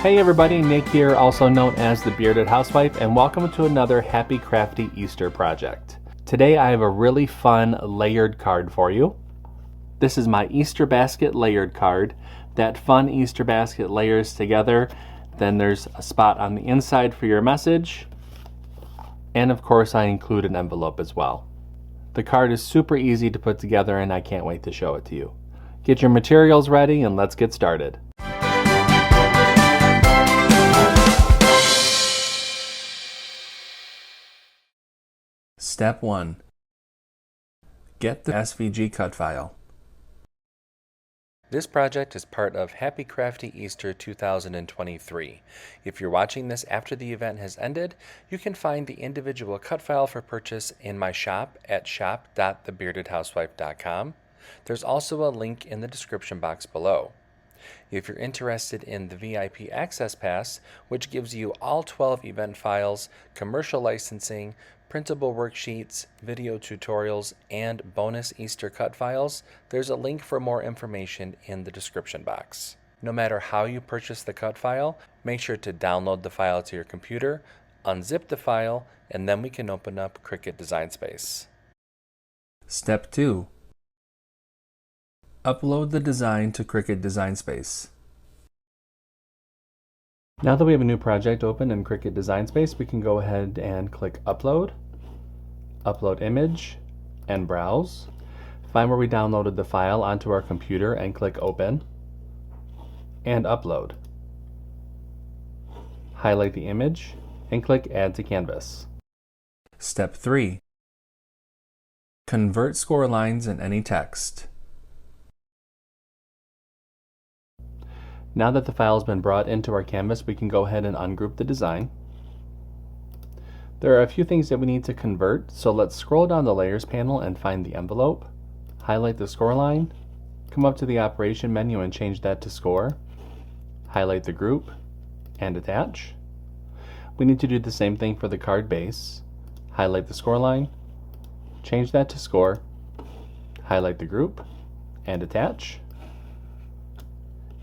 Hey everybody, Nick here, also known as the Bearded Housewife, and welcome to another Happy Crafty Easter project. Today I have a really fun layered card for you. This is my Easter basket layered card. That fun Easter basket layers together. Then there's a spot on the inside for your message. And of course I include an envelope as well. The card is super easy to put together and I can't wait to show it to you. Get your materials ready and let's get started. Step 1. Get the SVG cut file. This project is part of Happy Crafty Easter 2023. If you're watching this after the event has ended, you can find the individual cut file for purchase in my shop at shop.thebeardedhousewife.com. There's also a link in the description box below. If you're interested in the VIP Access Pass, which gives you all 12 event files, commercial licensing, printable worksheets, video tutorials, and bonus Easter cut files, there's a link for more information in the description box. No matter how you purchase the cut file, make sure to download the file to your computer, unzip the file, and then we can open up CRICUT Design Space. Step 2. Upload the design to CRICUT Design Space. Now that we have a new project open in CRICUT Design Space, we can go ahead and click Upload, Upload Image, and Browse. Find where we downloaded the file onto our computer and click Open, and Upload. Highlight the image and click Add to Canvas. Step 3. Convert score lines and any text. Now that the file has been brought into our canvas, we can go ahead and ungroup the design. There are a few things that we need to convert, so let's scroll down the Layers panel and find the envelope. Highlight the score line, come up to the Operation menu and change that to Score. Highlight the group, and Attach. We need to do the same thing for the card base. Highlight the score line, change that to Score, highlight the group, and Attach.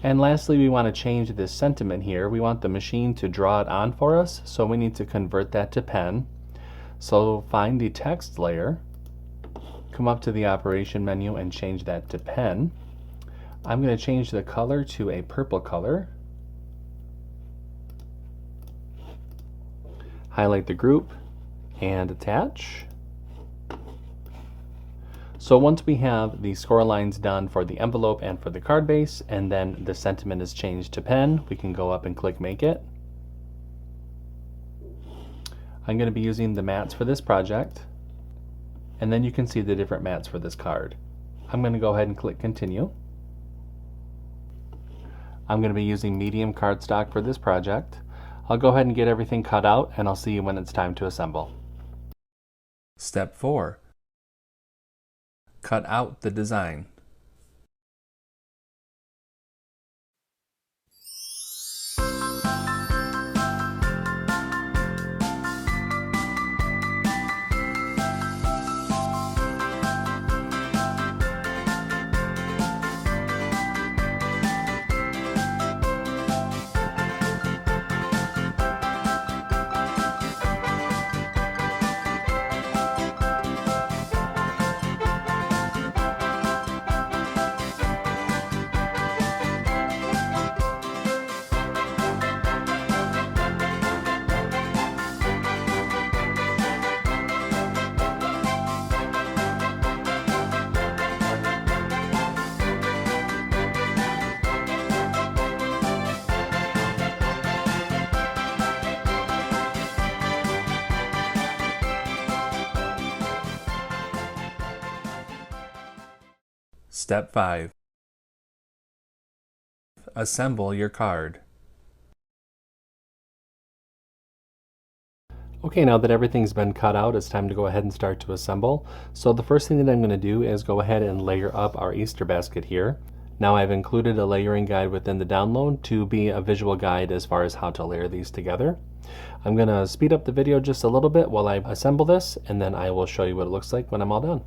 And lastly, we want to change this sentiment here. We want the machine to draw it on for us, so we need to convert that to pen. So find the text layer, come up to the Operation menu and change that to pen. I'm going to change the color to a purple color. Highlight the group and attach. So once we have the score lines done for the envelope and for the card base, and then the sentiment is changed to pen, we can go up and click Make It. I'm going to be using the mats for this project, and then you can see the different mats for this card. I'm going to go ahead and click Continue. I'm going to be using medium cardstock for this project. I'll go ahead and get everything cut out, and I'll see you when it's time to assemble. Step 4. Cut out the design. Step 5. Assemble your card. Okay, now that everything's been cut out, it's time to go ahead and start to assemble. So the first thing that I'm going to do is go ahead and layer up our Easter basket here. Now I've included a layering guide within the download to be a visual guide as far as how to layer these together. I'm going to speed up the video just a little bit while I assemble this, and then I will show you what it looks like when I'm all done.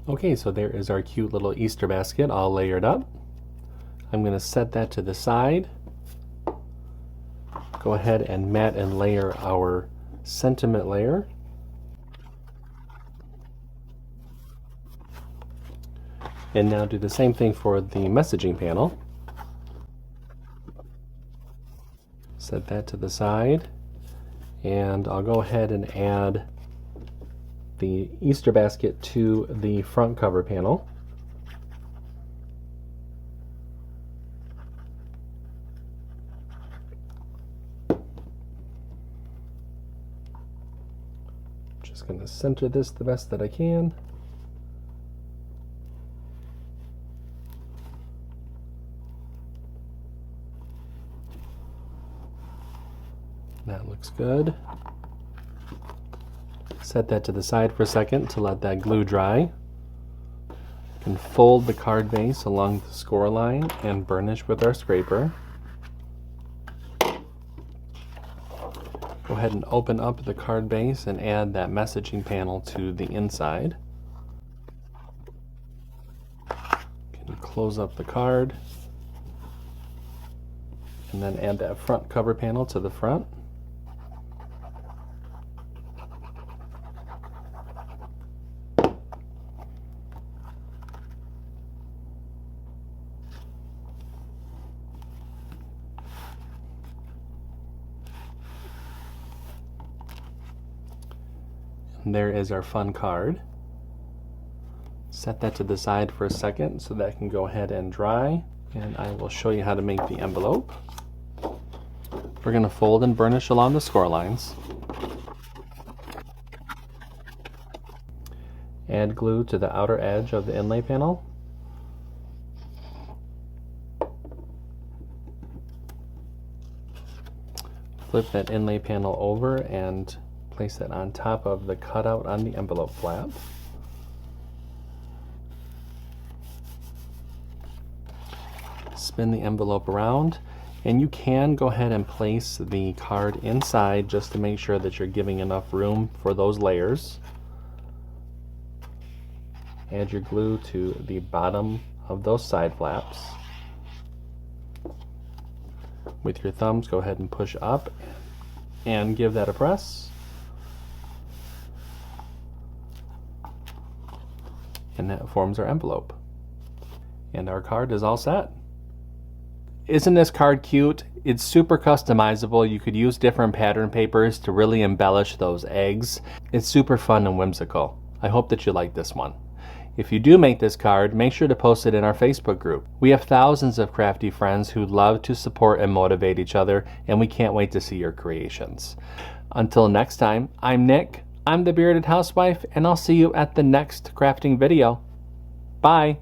Okay, so there is our cute little Easter basket all layered up. I'm going to set that to the side. Go ahead and mat and layer our sentiment layer. And now do the same thing for the messaging panel. Set that to the side. And I'll go ahead and add the Easter basket to the front cover panel. Just going to center this the best that I can. That looks good. Set that to the side for a second to let that glue dry. You can fold the card base along the score line and burnish with our scraper. Go ahead and open up the card base and add that messaging panel to the inside. You can close up the card and then add that front cover panel to the front. And there is our fun card. Set that to the side for a second so that can go ahead and dry, and I will show you how to make the envelope. We're going to fold and burnish along the score lines. Add glue to the outer edge of the inlay panel. Flip that inlay panel over and place that on top of the cutout on the envelope flap. Spin the envelope around, and you can go ahead and place the card inside just to make sure that you're giving enough room for those layers. Add your glue to the bottom of those side flaps. With your thumbs, go ahead and push up and give that a press. And that forms our envelope. And our card is all set. Isn't this card cute? It's super customizable. You could use different pattern papers to really embellish those eggs. It's super fun and whimsical. I hope that you like this one. If you do make this card, make sure to post it in our Facebook group. We have thousands of crafty friends who love to support and motivate each other, and we can't wait to see your creations. Until next time, I'm Nick. I'm the Bearded Housewife, and I'll see you at the next crafting video. Bye!